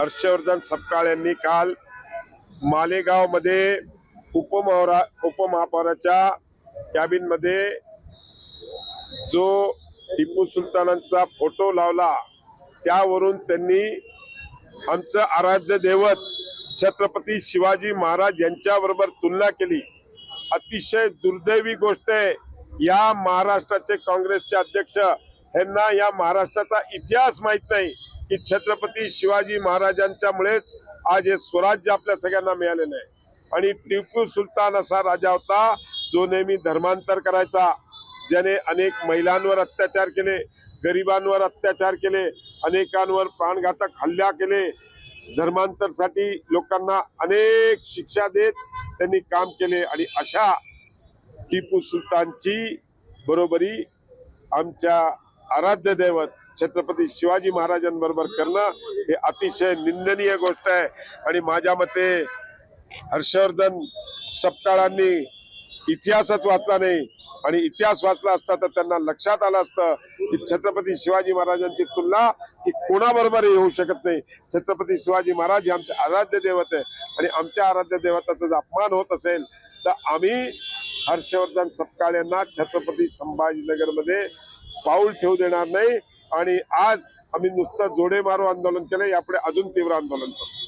हर्षवर्धन सपकाळ यांनी काल मालेगाव मध्ये उपमहापौराच्या कॅबिन मध्ये जो टिपू सुलतानांचा फोटो लावला, त्यावरून त्यांनी आमचं आराध्य दैवत छत्रपती शिवाजी महाराज यांच्याबरोबर तुलना केली। अतिशय दुर्दैवी गोष्ट आहे। या महाराष्ट्राचे काँग्रेसचे अध्यक्ष यांना या महाराष्ट्राचा इतिहास माहित नाही की छत्रपती शिवाजी महाराजांच्यामुळेच आज हे स्वराज्य आपल्या सगळ्यांना मिळालेलं आहे। आणि टिपू सुलतान असा राजा होता जो नेहमी धर्मांतर करायचा, ज्याने अनेक महिलांवर अत्याचार केले, गरिबांवर अत्याचार केले, अनेकांवर प्राणघातक हल्ला केले, धर्मांतरसाठी लोकांना अनेक शिक्षा देत त्यांनी काम केले। आणि अशा टिपू सुलतानची बरोबरी आमच्या आराध्य दैवत छत्रपती शिवाजी महाराजांबरोबर करणं हे अतिशय निंदनीय गोष्ट आहे। आणि माझ्या मते हर्षवर्धन सपकाळांनी इतिहासच वाचला नाही, आणि इतिहास वाचला असता तर त्यांना लक्षात आलं असतं की छत्रपती शिवाजी महाराजांची तुलना ही कोणाबरोबर होऊ शकत नाही। छत्रपती शिवाजी महाराज हे आमचे आराध्य दैवत आहे, आणि आमच्या आराध्य दैवताचा जर अपमान होत असेल तर आम्ही हर्षवर्धन सपकाळ यांना छत्रपती संभाजीनगर मध्ये पाऊल ठेवू देणार नाही। आणि आज आम्ही नुसतं जोडे मारो आंदोलन केलं, यापुढे अजून तीव्र आंदोलन करू।